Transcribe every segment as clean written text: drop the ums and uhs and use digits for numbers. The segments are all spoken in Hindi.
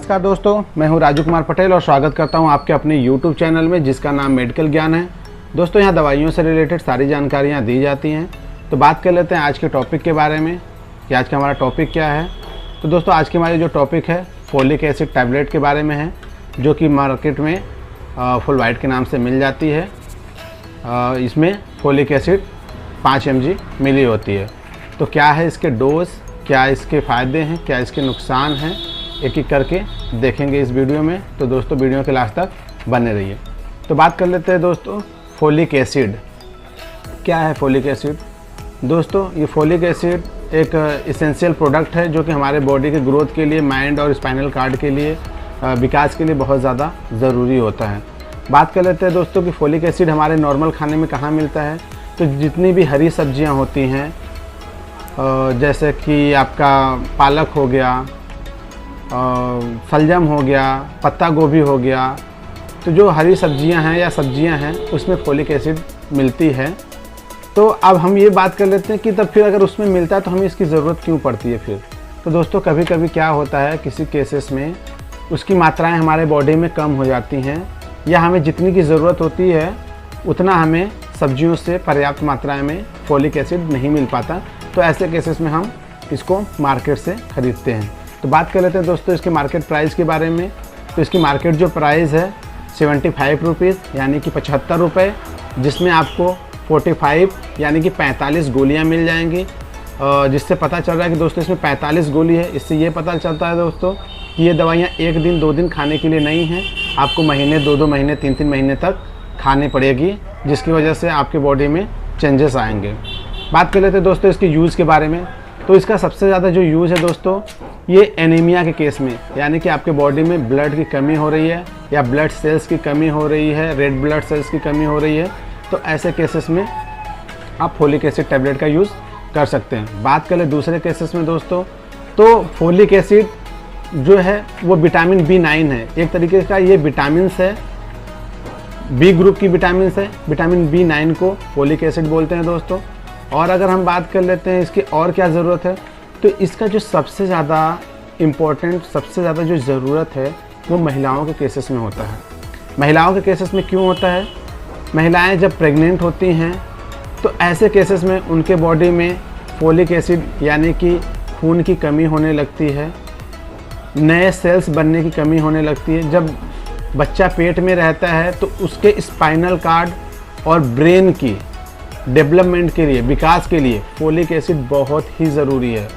नमस्कार दोस्तों, मैं हूं राजू कुमार पटेल और स्वागत करता हूं आपके अपने YouTube चैनल में जिसका नाम मेडिकल ज्ञान है। दोस्तों यहां दवाइयों से रिलेटेड सारी जानकारियां दी जाती हैं। तो बात कर लेते हैं आज के टॉपिक के बारे में कि आज का हमारा टॉपिक क्या है। तो दोस्तों आज की हमारी जो टॉपिक है फोलिक एसिड टैबलेट के बारे में है, जो कि मार्केट में फुल वाइट के नाम से मिल जाती है। इसमें फोलिक एसिड 5 mg मिली होती है। तो क्या है इसके डोज, क्या इसके फ़ायदे हैं, क्या इसके नुकसान हैं, एक एक करके देखेंगे इस वीडियो में। तो दोस्तों वीडियो के लास्ट तक बने रहिए। तो बात कर लेते हैं दोस्तों फोलिक एसिड। क्या है फोलिक एसिड? दोस्तों ये फोलिक एसिड एक इसेंशियल प्रोडक्ट है जो कि हमारे बॉडी के ग्रोथ के लिए, माइंड और स्पाइनल कार्ड के लिए, विकास के लिए बहुत ज़्यादा ज़रूरी होता है। बात कर लेते हैं दोस्तों कि फोलिक एसिड हमारे नॉर्मल खाने में कहाँ मिलता है। तो जितनी भी हरी सब्जियाँ होती हैं, जैसे कि आपका पालक हो गया, शलजम हो गया, पत्ता गोभी हो गया, तो जो हरी सब्जियां हैं या सब्जियां हैं उसमें फोलिक एसिड मिलती है। तो अब हम ये बात कर लेते हैं कि तब फिर अगर उसमें मिलता है तो हमें इसकी ज़रूरत क्यों पड़ती है फिर। तो दोस्तों कभी कभी क्या होता है, किसी केसेस में उसकी मात्राएं हमारे बॉडी में कम हो जाती हैं, या हमें जितनी की ज़रूरत होती है उतना हमें सब्जियों से पर्याप्त मात्राएँ में फोलिक एसिड नहीं मिल पाता। तो ऐसे केसेस में हम इसको मार्केट से ख़रीदते हैं। तो बात कर लेते हैं दोस्तों इसके मार्केट प्राइस के बारे में। तो इसकी मार्केट जो प्राइस है 75 रुपीज़ यानी कि 75 रुपये, जिसमें आपको 45 यानी कि 45 गोलियां मिल जाएंगी। जिससे पता चल रहा है कि दोस्तों इसमें 45 गोली है। इससे ये पता चलता है दोस्तों कि ये दवाइयाँ 1 दिन 2 दिन खाने के लिए नहीं हैं, आपको महीने 2-2 महीने 3-3 महीने तक खानी पड़ेगी, जिसकी वजह से आपके बॉडी में चेंजेस आएंगे। बात कर लेते हैं दोस्तों इसके यूज़ के बारे में। तो इसका सबसे ज़्यादा जो यूज़ है दोस्तों, ये एनीमिया के केस में, यानी कि आपके बॉडी में ब्लड की कमी हो रही है या ब्लड सेल्स की कमी हो रही है, रेड ब्लड सेल्स की कमी हो रही है, तो ऐसे केसेस में आप फोलिक एसिड टैबलेट का यूज़ कर सकते हैं। बात करें दूसरे केसेस में दोस्तों, तो फोलिक एसिड जो है वो विटामिन B9 है। एक तरीके का ये विटामिन्स है, बी ग्रुप की विटामिन्स है। विटामिन B9 को फोलिक एसिड बोलते हैं दोस्तों। और अगर हम बात कर लेते हैं इसकी और क्या ज़रूरत है, तो इसका जो सबसे ज़्यादा इम्पोर्टेंट, सबसे ज़्यादा जो ज़रूरत है वो महिलाओं के केसेस में होता है। महिलाओं के केसेस में क्यों होता है? महिलाएं जब प्रेग्नेंट होती हैं तो ऐसे केसेस में उनके बॉडी में फोलिक एसिड यानी कि खून की कमी होने लगती है, नए सेल्स बनने की कमी होने लगती है। जब बच्चा पेट में रहता है तो उसके स्पाइनल कार्ड और ब्रेन की डेवलपमेंट के लिए, विकास के लिए फोलिक एसिड बहुत ही ज़रूरी है।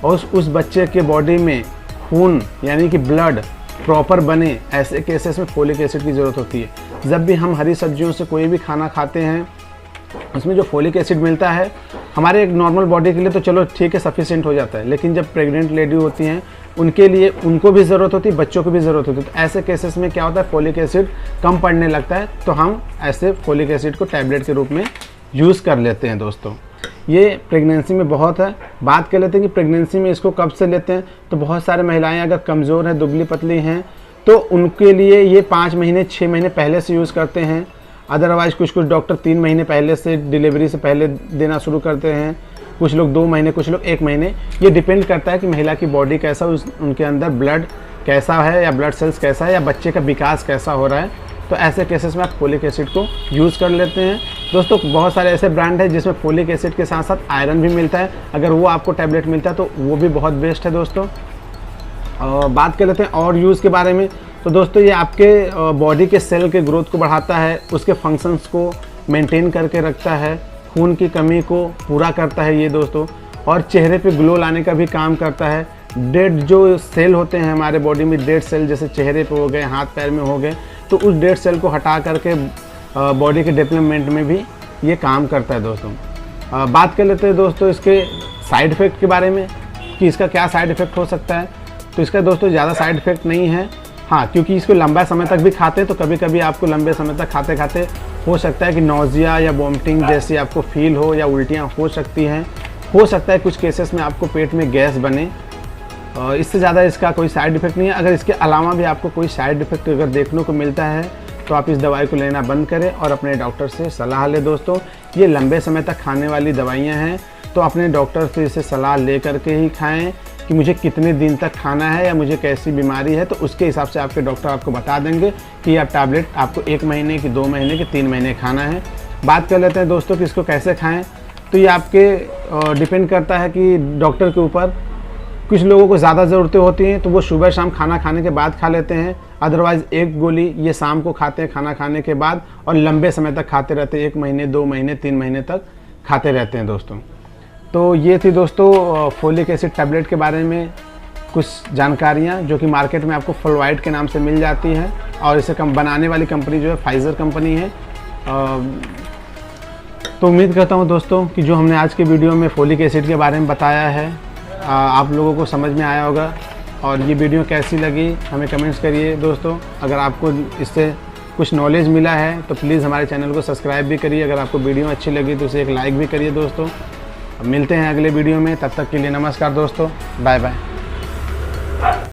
और उस बच्चे के बॉडी में खून यानी कि ब्लड प्रॉपर बने, ऐसे केसेस में फोलिक एसिड की ज़रूरत होती है। जब भी हम हरी सब्जियों से कोई भी खाना खाते हैं उसमें जो फोलिक एसिड मिलता है हमारे एक नॉर्मल बॉडी के लिए तो चलो ठीक है, सफिशिएंट हो जाता है, लेकिन जब प्रेग्नेंट लेडी होती हैं उनके लिए, उनको भी ज़रूरत होती है, बच्चों को भी ज़रूरत होती है। तो ऐसे केसेस में क्या होता है, फोलिक एसिड कम पड़ने लगता है, तो हम ऐसे फोलिक एसिड को टैबलेट के रूप में यूज़ कर लेते हैं दोस्तों। ये प्रेगनेंसी में बहुत है। बात कर लेते हैं कि प्रेगनेंसी में इसको कब से लेते हैं। तो बहुत सारे महिलाएं अगर कमज़ोर हैं, दुबली पतली हैं, तो उनके लिए ये 5 महीने 6 महीने पहले से यूज़ करते हैं। अदरवाइज़ कुछ डॉक्टर 3 महीने पहले से, डिलीवरी से पहले देना शुरू करते हैं। कुछ लोग 2 महीने, कुछ लोग 1 महीने। ये डिपेंड करता है कि महिला की बॉडी कैसा, उनके अंदर ब्लड कैसा है या ब्लड सेल्स कैसा है या बच्चे का विकास कैसा हो रहा है। तो ऐसे केसेस में आप फोलिक एसिड को यूज़ कर लेते हैं दोस्तों। बहुत सारे ऐसे ब्रांड हैं जिसमें फोलिक एसिड के साथ साथ आयरन भी मिलता है। अगर वो आपको टैबलेट मिलता है तो वो भी बहुत बेस्ट है दोस्तों। बात कर लेते हैं और यूज़ के बारे में। तो दोस्तों ये आपके बॉडी के सेल के ग्रोथ को बढ़ाता है, उसके फंक्शंस को मेंटेन करके रखता है, खून की कमी को पूरा करता है ये दोस्तों, और चेहरे पे ग्लो लाने का भी काम करता है। डेड जो सेल होते हैं हमारे बॉडी में, डेड सेल जैसे चेहरे पे हो गए, हाथ पैर में हो गए, तो उस डेड सेल को हटा करके बॉडी के डेवलपमेंट में भी ये काम करता है दोस्तों। बात कर लेते हैं दोस्तों इसके साइड इफ़ेक्ट के बारे में कि इसका क्या साइड इफ़ेक्ट हो सकता है। तो इसका दोस्तों ज़्यादा साइड इफ़ेक्ट नहीं है, हाँ, क्योंकि इसको लंबा समय तक भी खाते हैं तो कभी कभी आपको लंबे समय तक खाते खाते हो सकता है कि नोज़िया या वॉमिटिंग जैसी आपको फील हो या उल्टियाँ हो सकती हैं। हो सकता है कुछ केसेस में आपको पेट में गैस बने। इससे ज़्यादा इसका कोई साइड इफ़ेक्ट नहीं है। अगर इसके अलावा भी आपको कोई साइड इफ़ेक्ट अगर देखने को मिलता है तो आप इस दवाई को लेना बंद करें और अपने डॉक्टर से सलाह लें दोस्तों। ये लंबे समय तक खाने वाली दवाइयाँ हैं, तो अपने डॉक्टर से इसे सलाह ले करके ही खाएं। कि मुझे कितने दिन तक खाना है या मुझे कैसी बीमारी है, तो उसके हिसाब से आपके डॉक्टर आपको बता देंगे कि यह टैबलेट आपको 1 महीने की, 2 महीने की, 3 महीने खाना है। बात कर लेते हैं दोस्तों कि इसको कैसे खाएं। तो ये आपके डिपेंड करता है कि डॉक्टर के ऊपर। कुछ लोगों को ज़्यादा ज़रूरतें होती हैं तो वो सुबह शाम खाना खाने के बाद खा लेते हैं, अदरवाइज़ 1 गोली ये शाम को खाते हैं खाना खाने के बाद, और लंबे समय तक खाते रहते हैं, 1 महीने, 2 महीने, 3 महीने तक खाते रहते हैं दोस्तों। तो ये थी दोस्तों फोलिक एसिड टैबलेट के बारे में कुछ जानकारियाँ, जो कि मार्केट में आपको फुलवाइड के नाम से मिल जाती हैं, और इसे बनाने वाली कंपनी जो है फाइज़र कंपनी है। तो उम्मीद करता हूँ दोस्तों कि जो हमने आज के वीडियो में फोलिक एसिड के बारे में बताया है आप लोगों को समझ में आया होगा। और ये वीडियो कैसी लगी हमें कमेंट्स करिए दोस्तों। अगर आपको इससे कुछ नॉलेज मिला है तो प्लीज़ हमारे चैनल को सब्सक्राइब भी करिए। अगर आपको वीडियो अच्छी लगी तो उसे एक लाइक भी करिए दोस्तों। मिलते हैं अगले वीडियो में, तब तक के लिए नमस्कार दोस्तों, बाय बाय।